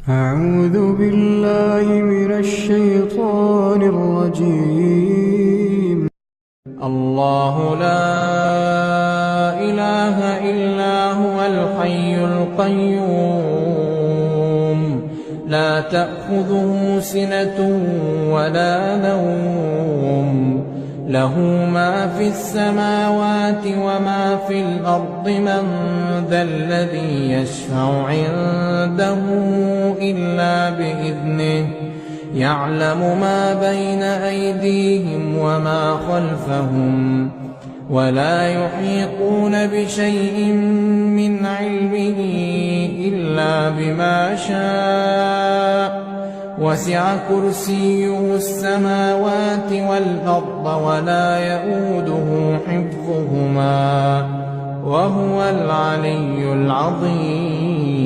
أعوذ بالله من الشيطان الرجيم. الله لا إله إلا هو الحي القيوم لا تأخذه سنة ولا نوم له ما في السماوات وما في الأرض من ذا الذي يشفع عنده إلا بإذنه يعلم ما بين أيديهم وما خلفهم ولا يحيطون بشيء من علمه إلا بما شاء وسع كرسيه السماوات والأرض ولا يئوده حفظهما وهو العلي العظيم.